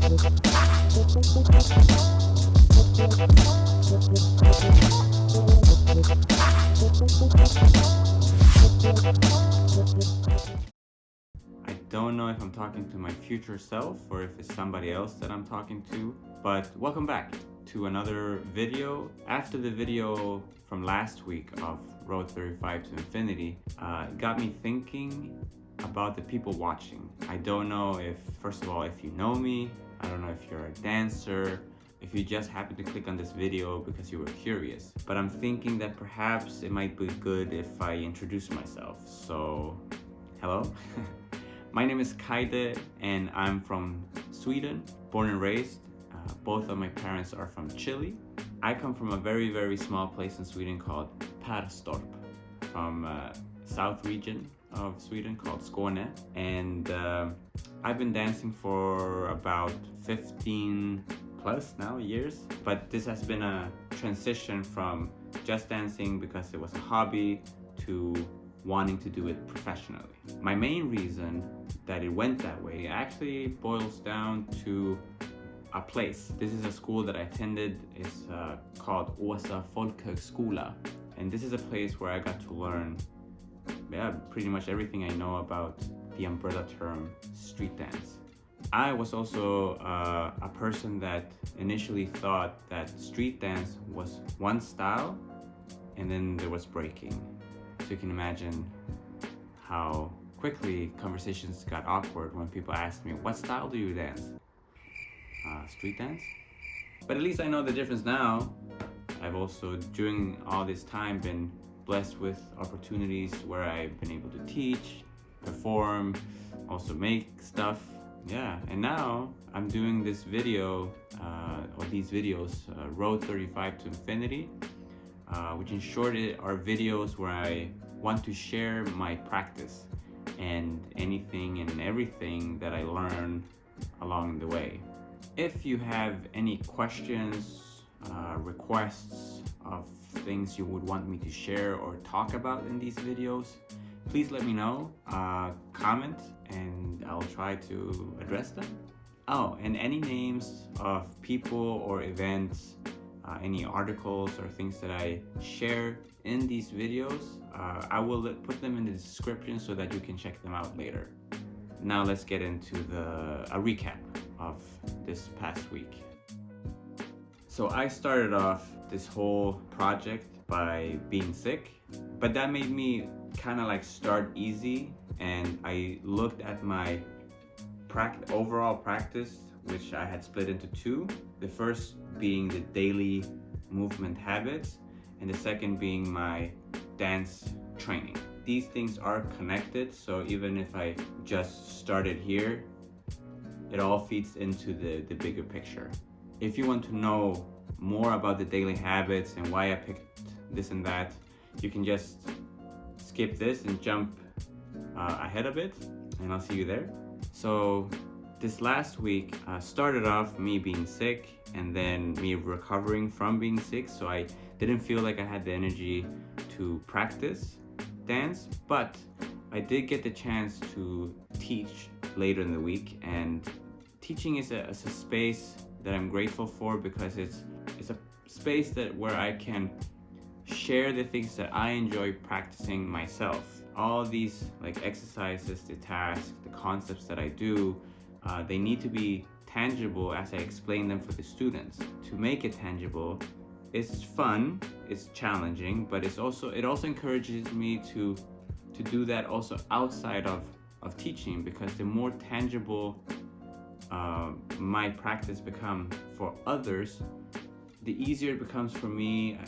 I don't know if I'm talking to my future self or if it's somebody else that I'm talking to, but welcome back to another video. After the video from last week of Road 35 to Infinity, it got me thinking about the people watching. I don't know if, first of all, if you know me, I don't know if you're a dancer, if you just happened to click on this video because you were curious, but I'm thinking that perhaps it might be good if I introduce myself. So, hello. My name is Kaide and I'm from Sweden, born and raised. Both of my parents are from Chile. I come from a very, very small place in Sweden called Perstorp, from south region of Sweden called Skåne. And I've been dancing for about 15 plus now years, but this has been a transition from just dancing because it was a hobby to wanting to do it professionally. My main reason that it went that way actually boils down to a place. This is a school that I attended. It's called Åsa Folkhögskola, and this is a place where I got to learn pretty much everything I know about the umbrella term street dance. I was also a person that initially thought that street dance was one style and then there was breaking. So you can imagine how quickly conversations got awkward when people asked me, what style do you dance? Street dance? But at least I know the difference now. I've also, during all this time, been blessed with opportunities where I've been able to teach, perform, also make stuff. Yeah, and now I'm doing this video, or these videos, Road 35 to Infinity, which in short are videos where I want to share my practice and anything and everything that I learn along the way. If you have any questions, requests of things you would want me to share or talk about in these videos, please let me know, comment, and I'll try to address them. Oh, and any names of people or events, any articles or things that I share in these videos, I will put them in the description so that you can check them out later. Now let's get into a recap of this past week. So I started off this whole project by being sick, but that made me kind of like start easy, and I looked at my overall practice, which I had split into two. The first being the daily movement habits, and the second being my dance training. These things are connected, so even if I just started here, it all feeds into the bigger picture. If you want to know more about the daily habits and why I picked this and that, you can just skip this and jump ahead a bit, and I'll see you there. So this last week started off me being sick and then me recovering from being sick, so I didn't feel like I had the energy to practice dance, but I did get the chance to teach later in the week, and teaching is a space that I'm grateful for because it's a space where I can share the things that I enjoy practicing myself. All these like exercises, the tasks, the concepts that I do, they need to be tangible as I explain them for the students. To make it tangible, it's fun, it's challenging, but it also encourages me to do that also outside of teaching, because the more tangible my practice become for others, the easier it becomes for me,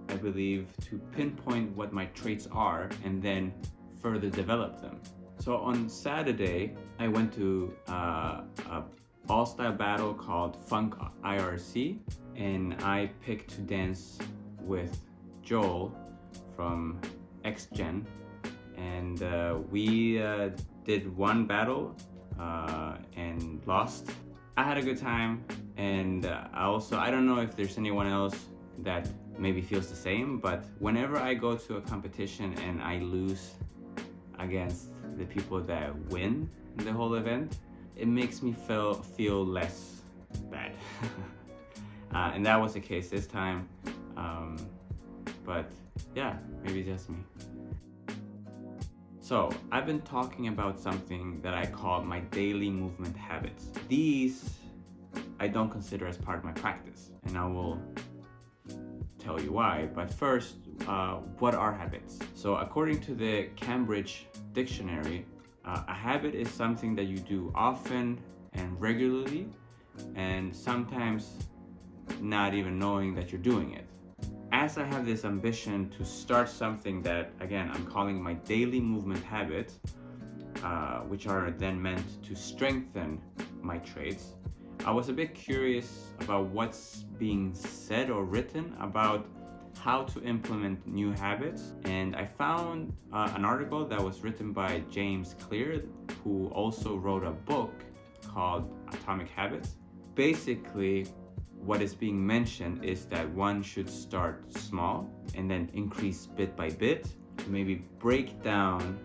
I believe, to pinpoint what my traits are and then further develop them. So on Saturday, I went to a all-style battle called Funk.IRC, and I picked to dance with Joel from X-Gen, and we did one battle and lost. I had a good time, and I don't know if there's anyone else that maybe feels the same, but whenever I go to a competition and I lose against the people that win the whole event, it makes me feel less And that was the case this time. But yeah, maybe just me. So I've been talking about something that I call my daily movement habits. These I don't consider as part of my practice, and I will tell you why. But first, what are habits? So according to the Cambridge Dictionary, a habit is something that you do often and regularly, and sometimes not even knowing that you're doing it. As I have this ambition to start something that, again, I'm calling my daily movement habits, which are then meant to strengthen my traits, I was a bit curious about what's being said or written about how to implement new habits, and I found an article that was written by James Clear, who also wrote a book called Atomic Habits. Basically, what is being mentioned is that one should start small and then increase bit by bit to maybe break down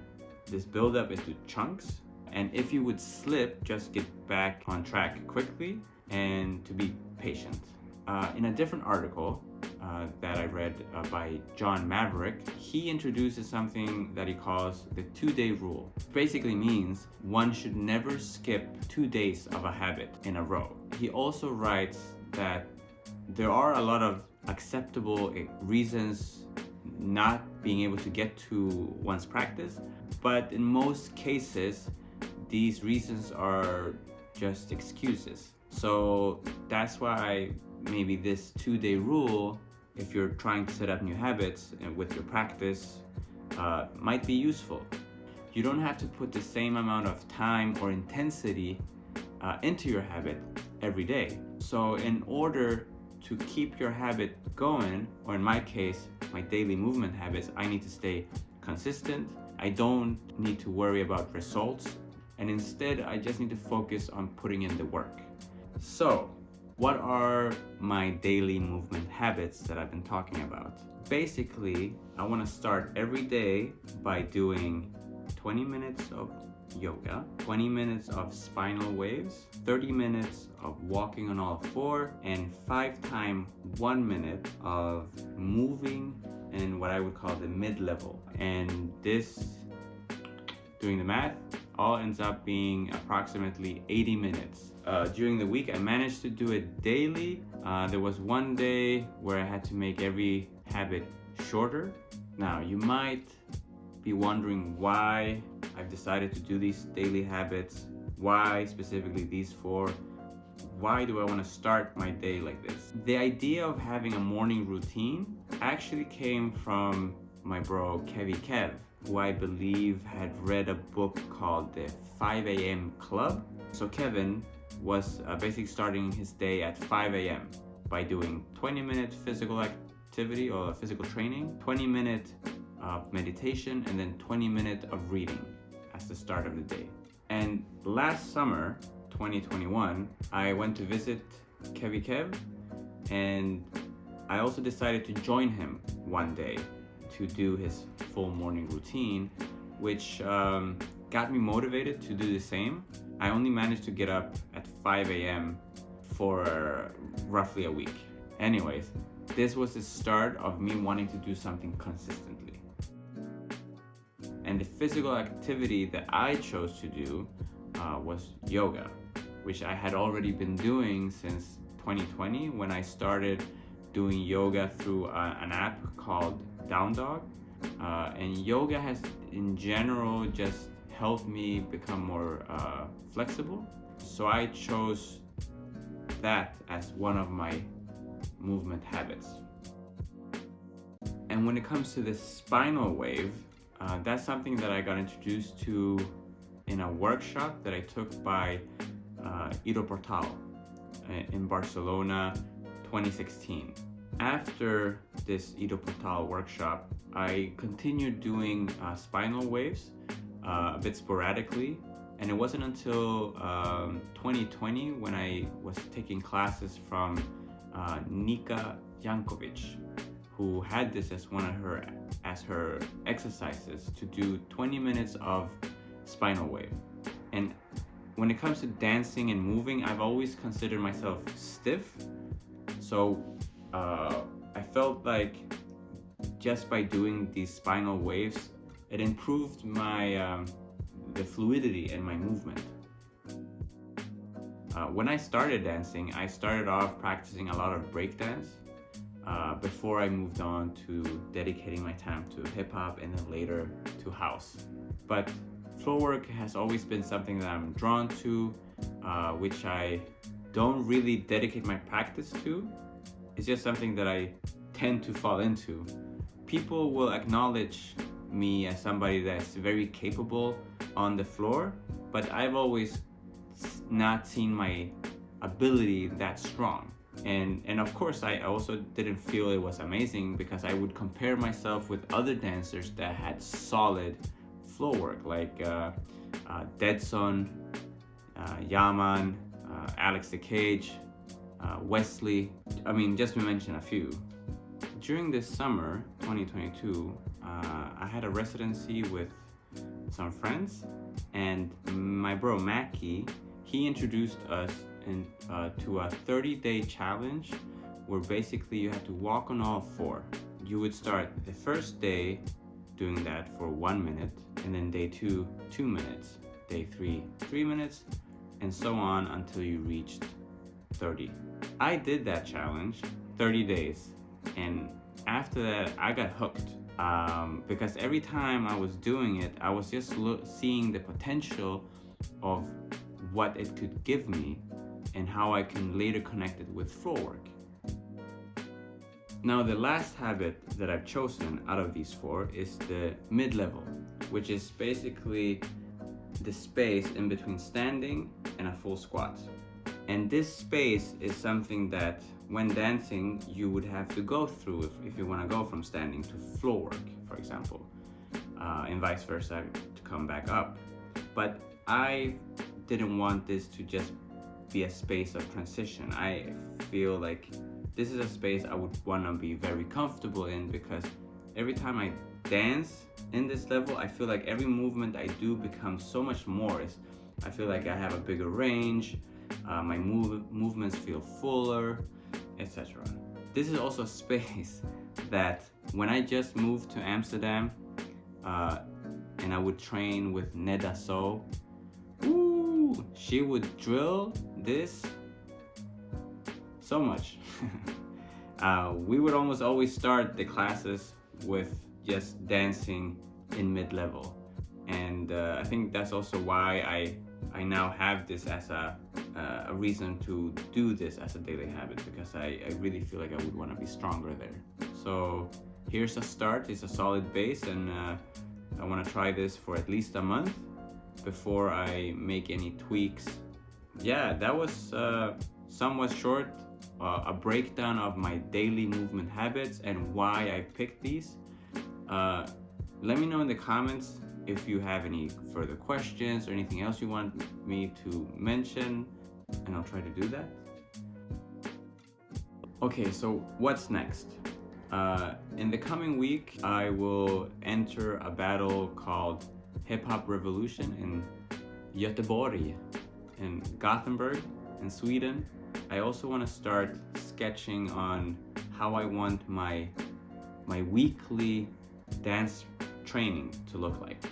this buildup into chunks. And if you would slip, just get back on track quickly and to be patient. In a different article that I read by John Maverick, he introduces something that he calls the 2-day rule. Basically means one should never skip 2 days of a habit in a row. He also writes that there are a lot of acceptable reasons not being able to get to one's practice, but in most cases, these reasons are just excuses. So that's why maybe this 2-day rule, if you're trying to set up new habits and with your practice, might be useful. You don't have to put the same amount of time or intensity into your habit every day. So in order to keep your habit going, or in my case, my daily movement habits, I need to stay consistent. I don't need to worry about results, and instead I just need to focus on putting in the work. So what are my daily movement habits that I've been talking about? Basically, I want to start every day by doing 20 minutes of yoga, 20 minutes of spinal waves, 30 minutes of walking on all four, and 5 times 1 minute of moving in what I would call the mid-level. And this, doing the math, all ends up being approximately 80 minutes. During the week, I managed to do it daily. There was one day where I had to make every habit shorter. Now, you might be wondering why I've decided to do these daily habits. Why specifically these 4? Why do I want to start my day like this? The idea of having a morning routine actually came from my bro Kev, who I believe had read a book called the 5 a.m. Club. So Kevin was basically starting his day at 5 a.m. by doing 20-minute physical activity or physical training, 20-minute meditation, and then 20 minutes of reading as the start of the day. And last summer, 2021, I went to visit Kev, and I also decided to join him one day to do his full morning routine, which got me motivated to do the same. I only managed to get up at 5 a.m. for roughly a week. Anyways, this was the start of me wanting to do something consistently. And the physical activity that I chose to do was yoga, which I had already been doing since 2020 when I started doing yoga through an app called Down Dog. And yoga has in general just helped me become more flexible. So I chose that as one of my movement habits. And when it comes to the spinal wave, that's something that I got introduced to in a workshop that I took by Ido Portal in Barcelona 2016. After this Ido Portal workshop, I continued doing spinal waves a bit sporadically, and it wasn't until 2020 when I was taking classes from Nika Jankovic, who had this as one of her exercises to do 20 minutes of spinal wave. And when it comes to dancing and moving, I've always considered myself stiff. So I felt like just by doing these spinal waves, it improved my the fluidity in my movement. When I started dancing, I started off practicing a lot of breakdance before I moved on to dedicating my time to hip hop and then later to house. But floor work has always been something that I'm drawn to, which I don't really dedicate my practice to. It's just something that I tend to fall into. People will acknowledge me as somebody that's very capable on the floor, but I've always not seen my ability that strong. And of course, I also didn't feel it was amazing because I would compare myself with other dancers that had solid floor work, like Deadson, Yaman, Alex the Cage, Wesley. I mean, just to mention a few. During this summer, 2022, I had a residency with some friends, and my bro Mackie, he introduced us to a 30-day challenge where basically you had to walk on all four. You would start the first day doing that for 1 minute, and then day 2, 2 minutes, day 3, 3 minutes, and so on until you reached 30. I did that challenge 30 days, and after that I got hooked because every time I was doing it, I was just seeing the potential of what it could give me and how I can later connect it with floor work. Now, the last habit that I've chosen out of these 4 is the mid-level, which is basically the space in between standing and a full squat. And this space is something that when dancing you would have to go through if you want to go from standing to floor work, for example, and vice versa to come back up. But I didn't want this to just be a space of transition. I feel like this is a space I would want to be very comfortable in, because every time I dance in this level, I feel like every movement I do becomes so much more. I feel like I have a bigger range, my movements feel fuller, etc. This is also a space that when I just moved to Amsterdam and I would train with Neda So, she would drill this so much. We would almost always start the classes with just dancing in mid-level, and I think that's also why I now have this as a reason to do this as a daily habit, because I really feel like I would want to be stronger there. So here's a start, it's a solid base, and I want to try this for at least a month before I make any tweaks. Yeah, that was somewhat short, a breakdown of my daily movement habits and why I picked these. Let me know in the comments if you have any further questions or anything else you want me to mention, and I'll try to do that. Okay, so what's next? In the coming week, I will enter a battle called Hiphop Revolution in Göteborg, in Gothenburg, in Sweden. I also want to start sketching on how I want my weekly dance training to look like.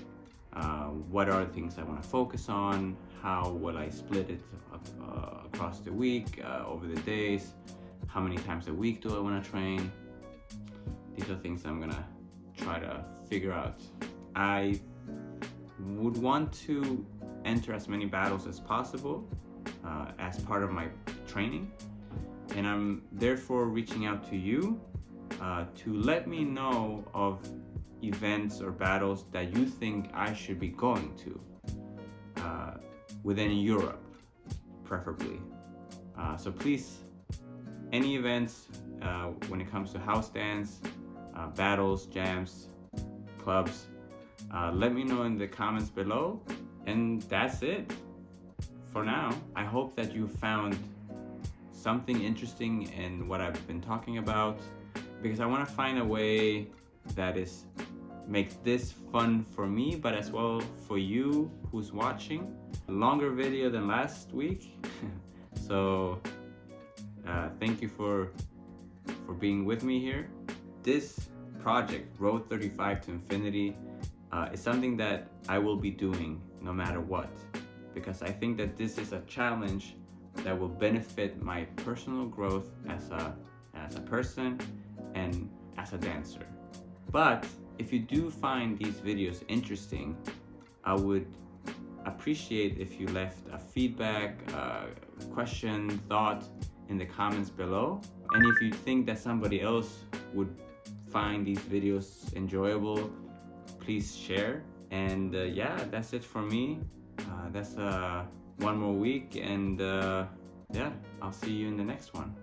What are the things I want to focus on? How will I split it across the week, over the days? How many times a week do I want to train? These are things I'm gonna try to figure out. I would want to enter as many battles as possible as part of my training, and I'm therefore reaching out to you to let me know of events or battles that you think I should be going to within Europe, preferably. So please, any events when it comes to house dance, battles, jams, clubs, let me know in the comments below. And that's it for now. I hope that you found something interesting in what I've been talking about, because I want to find a way that is makes this fun for me, but as well for you who's watching. Longer video than last week. So thank you for being with me here. This project, Road 35 to Infinity, is something that I will be doing no matter what, because I think that this is a challenge that will benefit my personal growth as a person and as a dancer. But if you do find these videos interesting, I would appreciate if you left a feedback, question, thought in the comments below. And if you think that somebody else would find these videos enjoyable, please share. And yeah, that's it for me. That's one more week, and yeah, I'll see you in the next one.